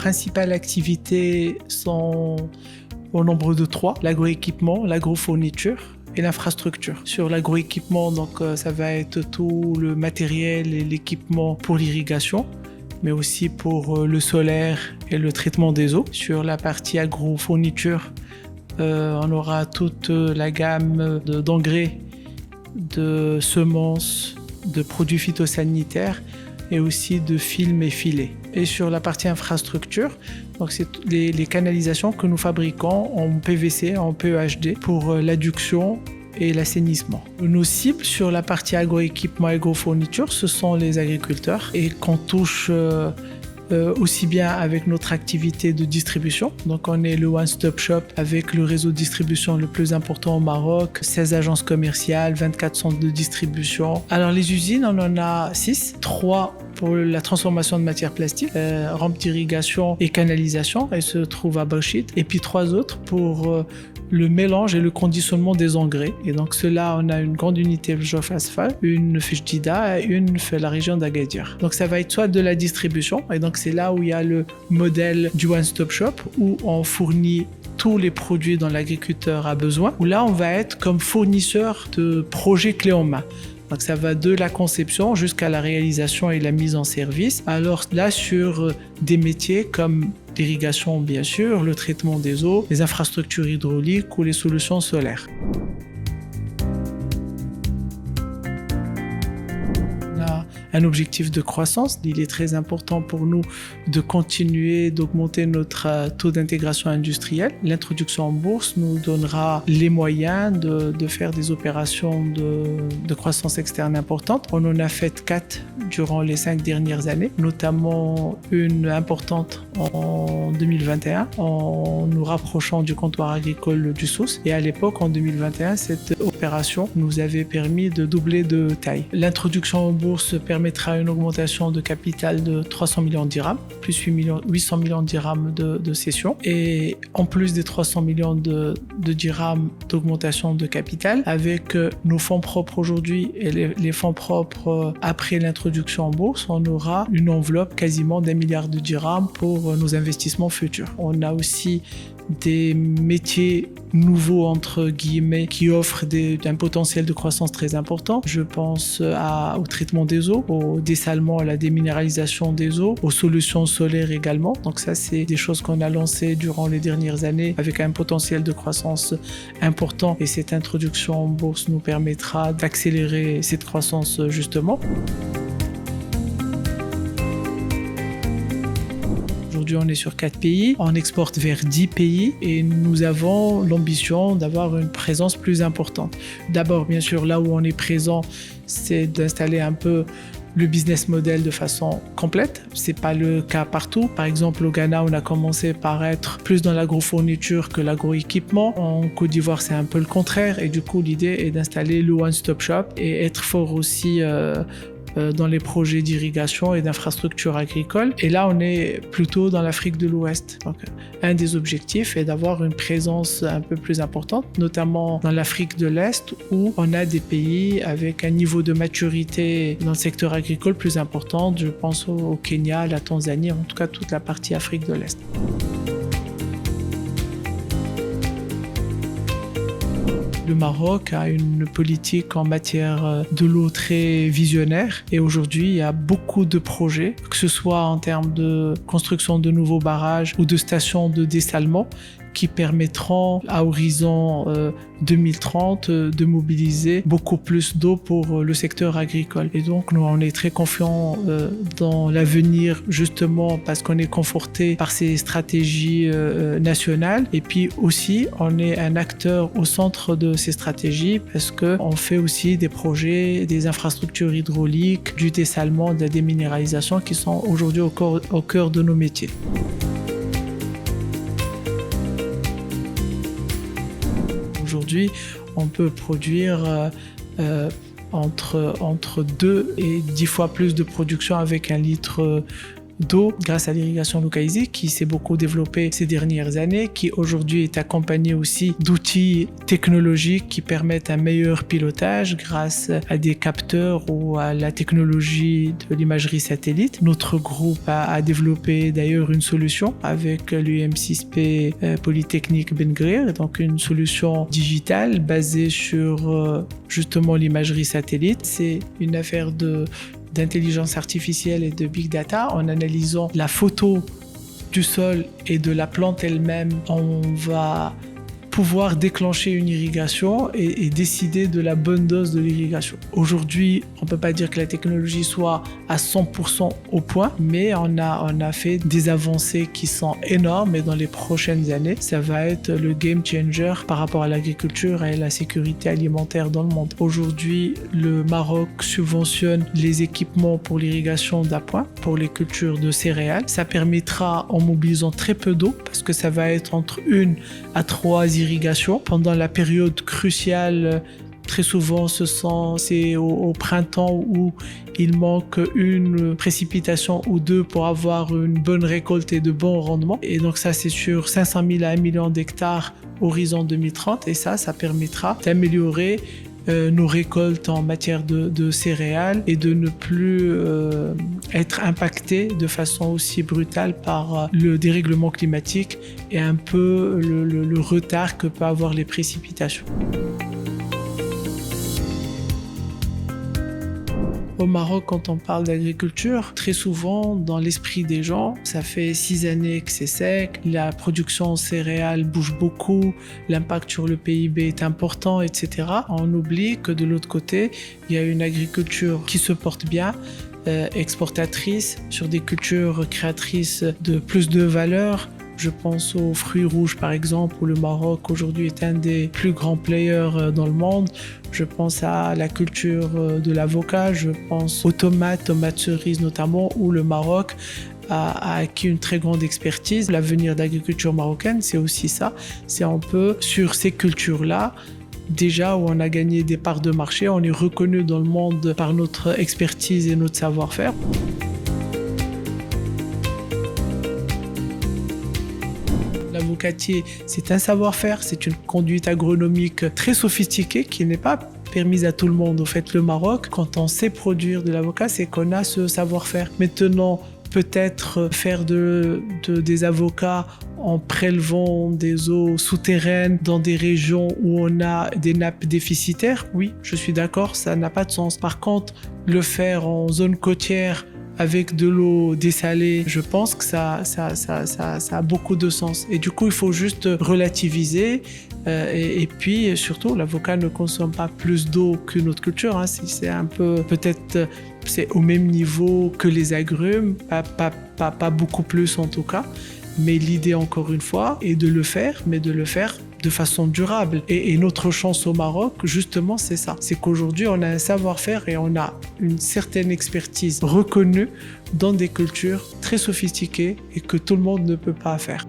principales activités sont au nombre de 3, l'agroéquipement, l'agrofourniture et l'infrastructure. Sur l'agroéquipement, donc, ça va être tout le matériel et l'équipement pour l'irrigation, mais aussi pour le solaire et le traitement des eaux. Sur la partie agrofourniture, on aura toute la gamme d'engrais, de semences, de produits phytosanitaires et aussi de films et filets. Et sur la partie infrastructure, donc c'est les canalisations que nous fabriquons en PVC, en PEHD pour l'adduction et l'assainissement. Nos cibles sur la partie agroéquipement et agrofourniture, ce sont les agriculteurs et qu'on touche aussi bien avec notre activité de distribution. Donc on est le one-stop shop avec le réseau de distribution le plus important au Maroc, 16 agences commerciales, 24 centres de distribution. Alors les usines, on en a 6, 3 pour la transformation de matières plastiques, rampes d'irrigation et canalisation, elles se trouvent à Bauchit, et puis 3 autres pour le mélange et le conditionnement des engrais. Et donc cela, on a une grande unité Jof Asphalt, une Fejdida et une fait la région d'Agadir. Donc ça va être soit de la distribution, et donc c'est là où il y a le modèle du one-stop shop, où on fournit tous les produits dont l'agriculteur a besoin, où là on va être comme fournisseur de projets clés en main. Donc ça va de la conception jusqu'à la réalisation et la mise en service. Alors là, sur des métiers comme l'irrigation bien sûr, le traitement des eaux, les infrastructures hydrauliques ou les solutions solaires. Un objectif de croissance. Il est très important pour nous de continuer d'augmenter notre taux d'intégration industrielle. L'introduction en bourse nous donnera les moyens de faire des opérations de croissance externe importantes. On en a fait 4 durant les 5 dernières années, notamment une importante en 2021 en nous rapprochant du comptoir agricole du Souss. Et à l'époque, en 2021, cette opération nous avait permis de doubler de taille. L'introduction en bourse permettra une augmentation de capital de 300 millions de dirhams, plus 800 millions de dirhams de cession. Et en plus des 300 millions de dirhams d'augmentation de capital, avec nos fonds propres aujourd'hui et les fonds propres après l'introduction en bourse, on aura une enveloppe quasiment d'1 milliard de dirhams pour nos investissements futurs. On a aussi des métiers nouveaux entre guillemets qui offrent un potentiel de croissance très important. Je pense au traitement des eaux, au dessalement, à la déminéralisation des eaux, aux solutions solaires également. Donc ça, c'est des choses qu'on a lancées durant les dernières années avec un potentiel de croissance important, et cette introduction en bourse nous permettra d'accélérer cette croissance justement. Aujourd'hui, on est sur 4 pays, on exporte vers 10 pays et nous avons l'ambition d'avoir une présence plus importante. D'abord, bien sûr, là où on est présent, c'est d'installer un peu le business model de façon complète. C'est pas le cas partout. Par exemple, au Ghana, on a commencé par être plus dans l'agrofourniture que l'agroéquipement. En Côte d'Ivoire, c'est un peu le contraire. Et du coup, l'idée est d'installer le one-stop shop et être fort aussi dans les projets d'irrigation et d'infrastructures agricoles. Et là, on est plutôt dans l'Afrique de l'Ouest. Donc, un des objectifs est d'avoir une présence un peu plus importante, notamment dans l'Afrique de l'Est, où on a des pays avec un niveau de maturité dans le secteur agricole plus important. Je pense au Kenya, la Tanzanie, en tout cas toute la partie Afrique de l'Est. Le Maroc a une politique en matière de l'eau très visionnaire et aujourd'hui il y a beaucoup de projets, que ce soit en termes de construction de nouveaux barrages ou de stations de dessalement, qui permettront à horizon 2030 de mobiliser beaucoup plus d'eau pour le secteur agricole. Et donc nous on est très confiants dans l'avenir, justement parce qu'on est conforté par ces stratégies nationales, et puis aussi on est un acteur au centre de ces stratégies parce qu'on fait aussi des projets, des infrastructures hydrauliques, du dessalement, de la déminéralisation qui sont aujourd'hui au cœur de nos métiers. Aujourd'hui, on peut produire entre 2 et 10 fois plus de production avec 1 litre d'eau grâce à l'irrigation localisée qui s'est beaucoup développée ces dernières années, qui aujourd'hui est accompagnée aussi d'outils technologiques qui permettent un meilleur pilotage grâce à des capteurs ou à la technologie de l'imagerie satellite. Notre groupe a développé d'ailleurs une solution avec l'UM6P Polytechnique Ben Grir, donc une solution digitale basée sur justement l'imagerie satellite. C'est une affaire d'intelligence artificielle et de big data. En analysant la photo du sol et de la plante elle-même, on va pouvoir déclencher une irrigation et décider de la bonne dose de l'irrigation. Aujourd'hui, on ne peut pas dire que la technologie soit à 100% au point, mais on a fait des avancées qui sont énormes et dans les prochaines années, ça va être le game changer par rapport à l'agriculture et la sécurité alimentaire dans le monde. Aujourd'hui, le Maroc subventionne les équipements pour l'irrigation d'appoint, pour les cultures de céréales. Ça permettra, en mobilisant très peu d'eau, parce que ça va être entre 1 à 3 irrigation pendant la période cruciale. Très souvent, c'est au printemps où il manque une précipitation ou deux pour avoir une bonne récolte et de bons rendements. Et donc ça, c'est sur 500 000 à 1 million d'hectares horizon 2030. Et ça permettra d'améliorer nos récoltes en matière de céréales et de ne plus être impacté de façon aussi brutale par le dérèglement climatique et un peu le retard que peuvent avoir les précipitations. Au Maroc, quand on parle d'agriculture, très souvent, dans l'esprit des gens, ça fait 6 années que c'est sec, la production céréale bouge beaucoup, l'impact sur le PIB est important, etc. On oublie que de l'autre côté, il y a une agriculture qui se porte bien, exportatrice, sur des cultures créatrices de plus de valeur. Je pense aux fruits rouges par exemple, où le Maroc aujourd'hui est un des plus grands players dans le monde. Je pense à la culture de l'avocat, je pense aux tomates cerises notamment, où le Maroc a acquis une très grande expertise. L'avenir de l'agriculture marocaine, c'est aussi ça. C'est un peu sur ces cultures-là, déjà où on a gagné des parts de marché, on est reconnu dans le monde par notre expertise et notre savoir-faire. L'avocatier, c'est un savoir-faire, c'est une conduite agronomique très sophistiquée qui n'est pas permise à tout le monde. Au fait, le Maroc, quand on sait produire de l'avocat, c'est qu'on a ce savoir-faire. Maintenant, peut-être faire des avocats en prélevant des eaux souterraines dans des régions où on a des nappes déficitaires, oui, je suis d'accord, ça n'a pas de sens. Par contre, le faire en zone côtière avec de l'eau dessalée, je pense que ça a beaucoup de sens. Et du coup, il faut juste relativiser. Et puis, surtout, l'avocat ne consomme pas plus d'eau qu'une autre culture. Hein. C'est un peu, peut-être, c'est au même niveau que les agrumes, pas beaucoup plus en tout cas. Mais l'idée, encore une fois, est de le faire, mais de le faire de façon durable. Et notre chance au Maroc, justement, c'est ça. C'est qu'aujourd'hui, on a un savoir-faire et on a une certaine expertise reconnue dans des cultures très sophistiquées et que tout le monde ne peut pas faire.